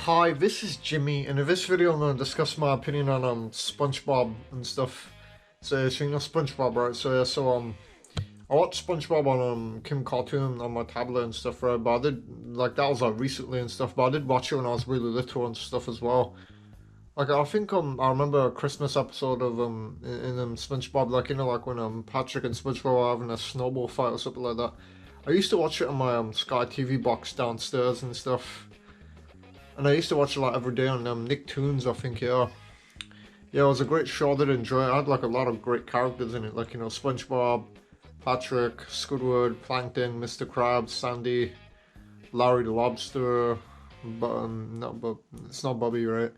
Hi, this is Jimmy, and in this video I'm going to discuss my opinion on SpongeBob and stuff. So you know SpongeBob, right? I watched SpongeBob on Kim Cartoon on my tablet and stuff, right? But I did like that was like recently and stuff. But I did watch it when I was really little and stuff as well. Like I think I remember a Christmas episode of in SpongeBob, like you know like when Patrick and SpongeBob were having a snowball fight or something like that. I used to watch it on my Sky TV box downstairs and stuff. And I used to watch it like every day on Nicktoons, I think, yeah. Yeah, it was a great show, I did enjoy it. It had like a lot of great characters in it, like, you know, SpongeBob, Patrick, Squidward, Plankton, Mr. Krabs, Sandy, Larry the Lobster, but it's not Bobby, right?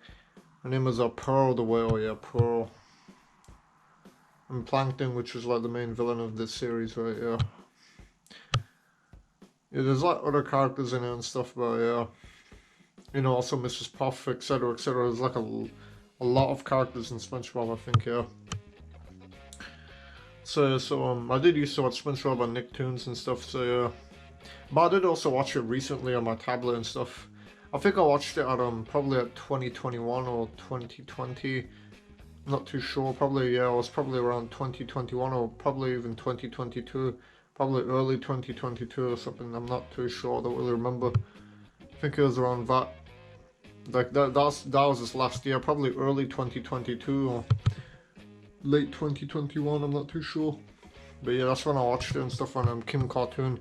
Her name was Pearl the Whale, yeah, Pearl. And Plankton, which was like the main villain of this series, right, yeah. Yeah, there's like other characters in it and stuff, but yeah. You know, also Mrs. Puff, etc., etc. There's like a lot of characters in SpongeBob, I think, yeah. I did used to watch SpongeBob on Nicktoons and stuff, so yeah. But I did also watch it recently on my tablet and stuff. I think I watched it at probably at 2021 or 2020. I'm not too sure. Probably yeah, it was probably around 2021 or probably even 2022. Probably early 2022 or something. I'm not too sure. I don't really remember. I think it was around that. Like that was this last year, probably early 2022 or late 2021, I'm not too sure. But yeah, that's when I watched it and stuff on Kim Cartoon.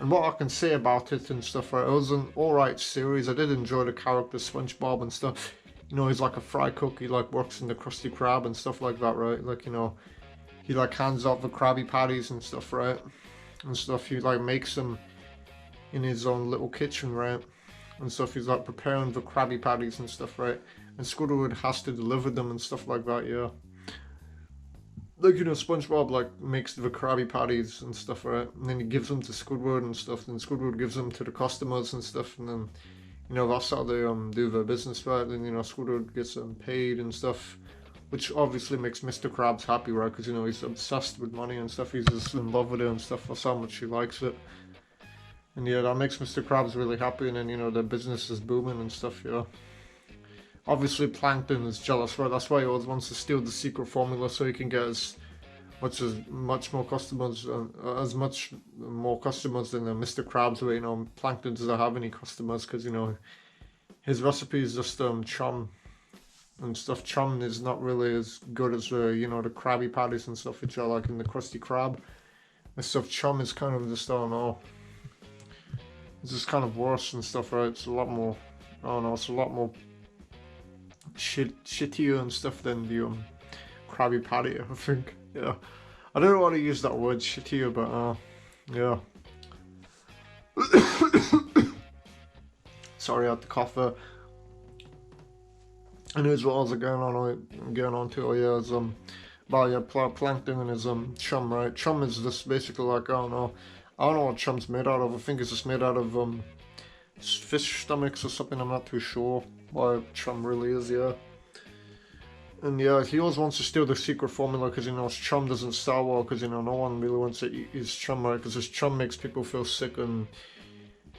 And what I can say about it and stuff, right, it was an alright series. I did enjoy the character SpongeBob and stuff. You know, he's like a fry cook, he like works in the Krusty Krab and stuff like that, right? Like, you know, he like hands out the Krabby Patties and stuff, right? And stuff, he like makes them in his own little kitchen, right? And stuff, he's like preparing the Krabby Patties and stuff, right? And Squidward has to deliver them and stuff like that, yeah. Like, you know, SpongeBob like makes the Krabby Patties and stuff, right? And then he gives them to Squidward and stuff, and Squidward gives them to the customers and stuff, and then, you know, that's how they do their business, right? And, you know, Squidward gets them paid and stuff, which obviously makes Mr. Krabs happy, right? Because, you know, he's obsessed with money and stuff, he's just in love with it and stuff, that's how much he likes it. And yeah, that makes Mr. Krabs really happy, and then, you know, their business is booming and stuff, yeah. Obviously, Plankton is jealous, right? That's why he always wants to steal the secret formula so he can get as much more customers than Mr. Krabs, where, you know, Plankton doesn't have any customers because, you know, his recipe is just chum and stuff. Chum is not really as good as you know, the Krabby Patties and stuff, which are like in the Krusty Krab. And stuff, chum is kind of just, I don't know. It's just kind of worse and stuff, right? It's a lot more, I don't know, it's a lot more shittier and stuff than the Krabby Patty, I think. Yeah, I don't want to use that word shittier, but yeah. Sorry, I had to cough there. Anyways, what else going on to? Oh yeah, it's about yeah, Plankton and his chum, right? Chum is just basically like, I don't know what chum's made out of. I think it's just made out of fish stomachs or something. I'm not too sure what chum really is, yeah. And yeah, he always wants to steal the secret formula because, you know, his chum doesn't sell well because, you know, no one really wants to eat his chum, right? Because his chum makes people feel sick and,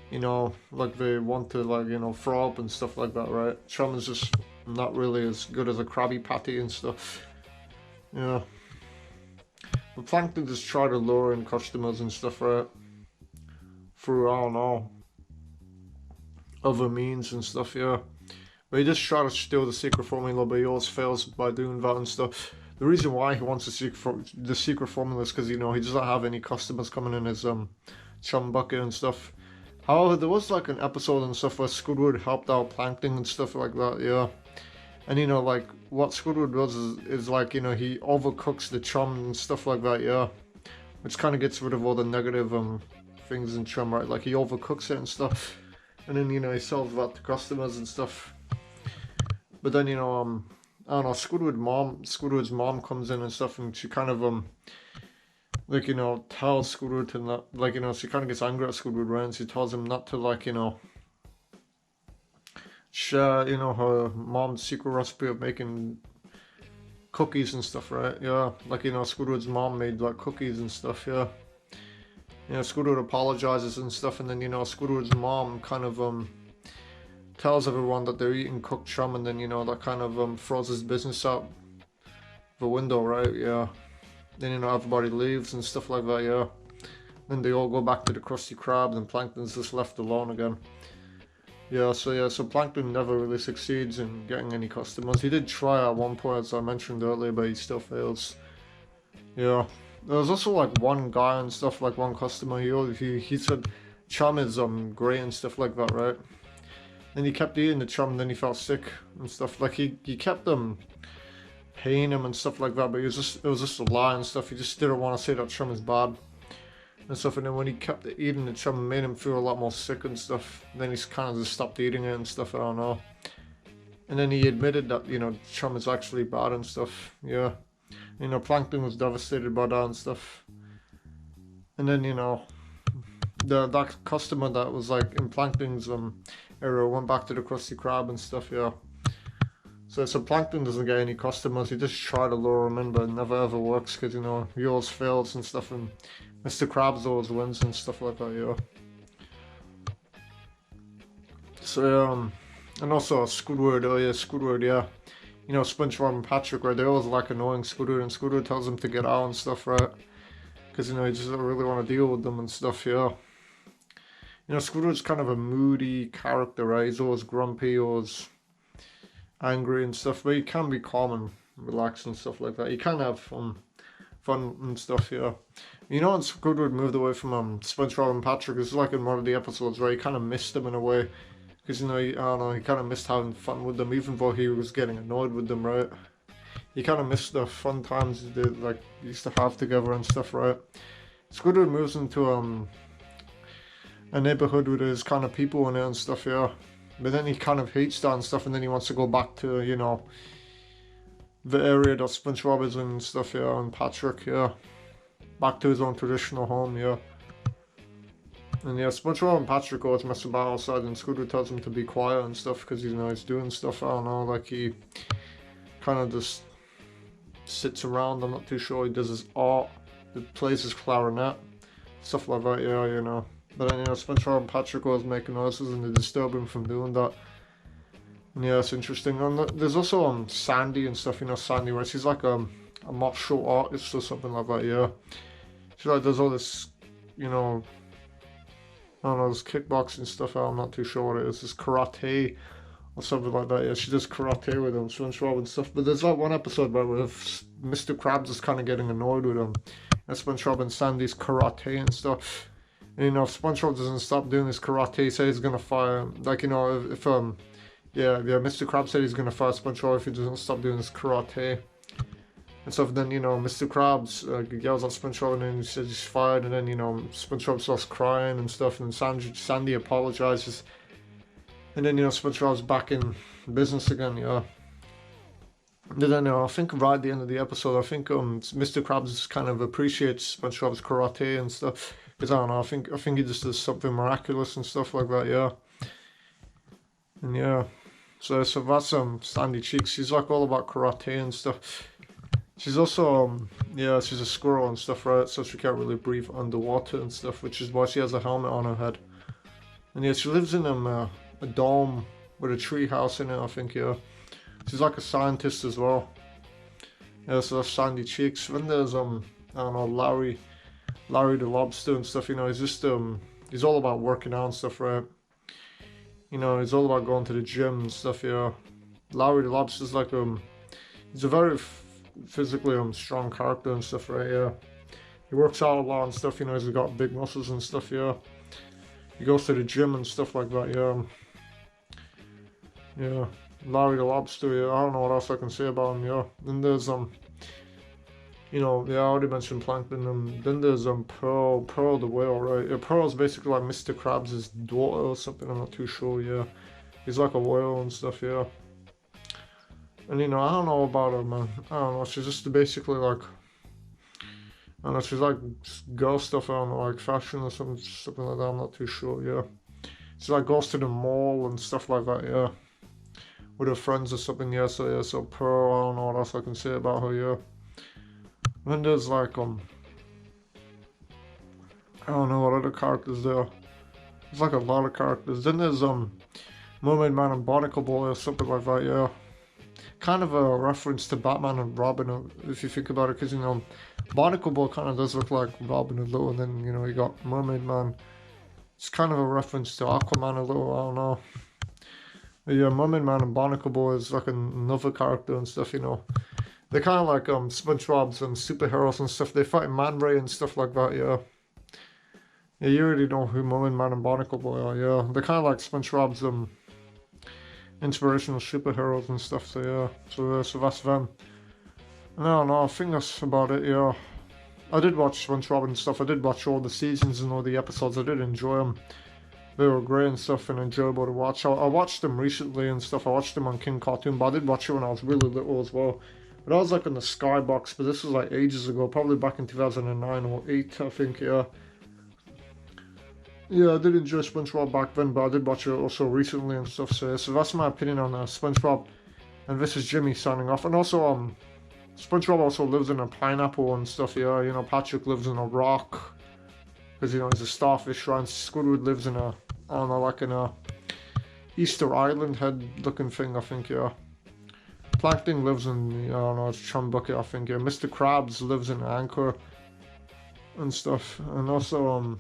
you know, like they want to, like, you know, throw up and stuff like that, right? Chum is just not really as good as a Krabby Patty and stuff. Yeah. But Plankton just try to lure in customers and stuff, right? Through, I don't know, other means and stuff, yeah. But he just try to steal the secret formula, but he always fails by doing that and stuff. The reason why he wants the secret formula is because, you know, he doesn't have any customers coming in his chum bucket and stuff. However, there was like an episode and stuff where Squidward helped out Plankton and stuff like that, yeah. And, you know, like, what Squidward does is like, you know, he overcooks the chum and stuff like that, yeah. Which kind of gets rid of all the negative things in chum, right? Like, he overcooks it and stuff. And then, you know, he sells that to customers and stuff. But then, you know, I don't know, Squidward's mom comes in and stuff, and she kind of, like, you know, tells Squidward to not, like, you know, she kind of gets angry at Squidward, right? And she tells him not to, like, you know, share, you know, her mom's secret recipe of making cookies and stuff, right? Yeah, like, you know, Squidward's mom made, like, cookies and stuff, yeah. You know, Squidward apologizes and stuff, and then, you know, Squidward's mom kind of, tells everyone that they're eating cooked chum, and then, you know, that kind of throws his business out the window, right? Yeah. Then, you know, everybody leaves and stuff like that, yeah. Then they all go back to the Krusty Krabs, and Plankton's just left alone again. Yeah, so Plankton never really succeeds in getting any customers. He did try at one point, as I mentioned earlier, but he still fails. Yeah. There was also like one guy and stuff, like one customer, he said chum is great and stuff like that, right? And he kept eating the chum, and then he felt sick and stuff. Like he kept paying him and stuff like that, but it was just a lie and stuff. He just didn't want to say that chum is bad and stuff. And then when he kept eating the chum, it made him feel a lot more sick and stuff. Then he's kind of just stopped eating it and stuff. I don't know. And then he admitted that, you know, chum is actually bad and stuff. Yeah. You know, Plankton was devastated by that and stuff. And then, you know, that customer that was like in Plankton's era went back to the Krusty Krab and stuff, yeah. So Plankton doesn't get any customers. He just tried to lure him in, but it never ever works because, you know, he always fails and stuff, and Mr. Krabs always wins and stuff like that, yeah. So, and also Squidward, oh yeah, Squidward, yeah. You know, SpongeBob and Patrick, right, they always like annoying Squidward, and Squidward tells him to get out and stuff, right? Because, you know, he just doesn't really want to deal with them and stuff, yeah. You know, Squidward's kind of a moody character, right? He's always grumpy, always angry and stuff, but he can be calm and relaxed and stuff like that. He can have fun and stuff, yeah. You know, when Squidward moved away from SpongeBob and Patrick, it's like in one of the episodes where he kind of missed them in a way. Because, you know, I don't know, he kind of missed having fun with them, even though he was getting annoyed with them, right? He kind of missed the fun times they like used to have together and stuff, right? Squidward moves into a neighborhood with his kind of people in it and stuff, yeah. But then he kind of hates that and stuff, and then he wants to go back to, you know, the area that SpongeBob is in and stuff, yeah, and Patrick, yeah. Back to his own traditional home, yeah. And yeah, SpongeBob and Patrick always mess about outside, and Squidward tells him to be quiet and stuff because, you know, he's doing stuff, I don't know, like he kind of just sits around, I'm not too sure, he does his art, he plays his clarinet, stuff like that, yeah, you know. But then, you know, SpongeBob and Patrick always make noises and they disturb him from doing that. And yeah, it's interesting. And there's also Sandy and stuff, you know, Sandy, where she's like a martial artist or something like that, yeah. She like does all this, you know, I don't know, this kickboxing stuff, I'm not too sure what it is, this karate or something like that, yeah. She does karate with SpongeBob and stuff. But there's like one episode where Mr. Krabs is kind of getting annoyed with him. And SpongeBob and Sandy's karate and stuff. And, you know, if SpongeBob doesn't stop doing his karate, he says he's gonna fire him. Like, you know, if Mr. Krabs said he's gonna fire SpongeBob if he doesn't stop doing his karate and stuff. Then, you know, Mr. Krabs yells at SpongeBob, and then he says he's fired. And then, you know, SpongeBob starts crying and stuff, and Sandy apologizes. And then, you know, SpongeBob's back in business again, yeah. And then, I think right at the end of the episode, I think Mr. Krabs kind of appreciates SpongeBob's karate and stuff. Because I don't know, I think he just does something miraculous and stuff like that, yeah. And yeah, so that's Sandy Cheeks. She's like all about karate and stuff. She's also yeah, she's a squirrel and stuff, right? So she can't really breathe underwater and stuff, which is why she has a helmet on her head. And yeah, she lives in a dome with a tree house in it, I think, yeah. She's like a scientist as well. Yeah, so that's Sandy Cheeks. Then there's I don't know, Larry the Lobster and stuff, you know, he's just he's all about working out and stuff, right? You know, he's all about going to the gym and stuff, yeah. Larry the Lobster's like he's a very physically strong character and stuff, right? Yeah. He works out a lot and stuff, you know, he's got big muscles and stuff, yeah. He goes to the gym and stuff like that, yeah. Yeah. Larry the Lobster, yeah, I don't know what else I can say about him, yeah. Then there's you know, yeah, I already mentioned Plankton, then there's Pearl the whale, right? Yeah, Pearl's basically like Mr. Krabs' daughter or something, I'm not too sure, yeah. He's like a whale and stuff, yeah. And, you know, I don't know about her, man. I don't know, she's just basically like, I don't know, she's like girl stuff, I don't know, like fashion or something like that, I'm not too sure, yeah. She like goes to the mall and stuff like that, yeah. With her friends or something, yeah, so Pearl, I don't know what else I can say about her, yeah. Then there's like, I don't know what other characters there. There's like a lot of characters. Then there's, Mermaid Man and Barnacle Boy or something like that, yeah. Kind of a reference to Batman and Robin, if you think about it, because, you know, Barnacle Boy kind of does look like Robin a little, and then, you know, you got Mermaid Man. It's kind of a reference to Aquaman a little, I don't know. Yeah, Mermaid Man and Barnacle Boy is like another character and stuff, you know. They're kind of like SpongeBob's superheroes and stuff. They fight Man Ray and stuff like that, yeah. Yeah, you already know who Mermaid Man and Barnacle Boy are, yeah. They're kind of like SpongeBob's inspirational superheroes and stuff, so yeah. So that's them. No, I think that's about it, yeah. I did watch SpongeBob and stuff. I did watch all the seasons and all the episodes. I did enjoy them. They were great and stuff and enjoyable to watch. I watched them recently and stuff. I watched them on King Cartoon, but I did watch it when I was really little as well. But I was like in the Skybox, but this was like ages ago, probably back in 2009 or 8, I think, yeah. Yeah, I did enjoy SpongeBob back then, but I did watch it also recently and stuff, so that's my opinion on SpongeBob. And this is Jimmy signing off. And also, SpongeBob also lives in a pineapple and stuff, yeah. You know, Patrick lives in a rock, because, you know, he's a starfish, right? And Squidward lives in a, I don't know, like in a Easter Island head looking thing, I think, yeah. Plankton lives in, I don't know, it's Chum Bucket, I think, yeah. Mr. Krabs lives in Anchor and stuff. And also,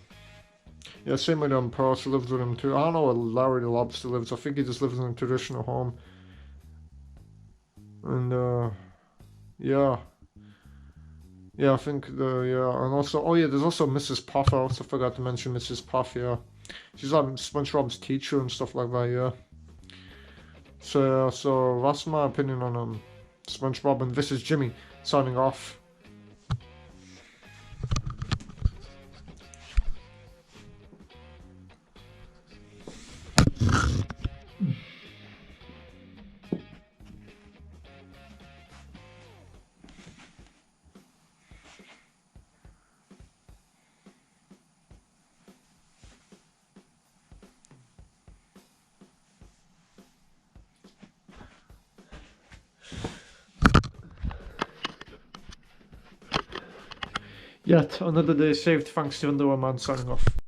yeah, same with Percy lives with him too. I don't know where Larry the Lobster lives. I think he just lives in a traditional home. And, yeah. Yeah, I think yeah, and also, oh yeah, there's also Mrs. Puff. I also forgot to mention Mrs. Puff, yeah. She's like SpongeBob's teacher and stuff like that, yeah. So, yeah, so that's my opinion on SpongeBob, and this is Jimmy signing off. Yet another day saved thanks to Underwear Man signing off.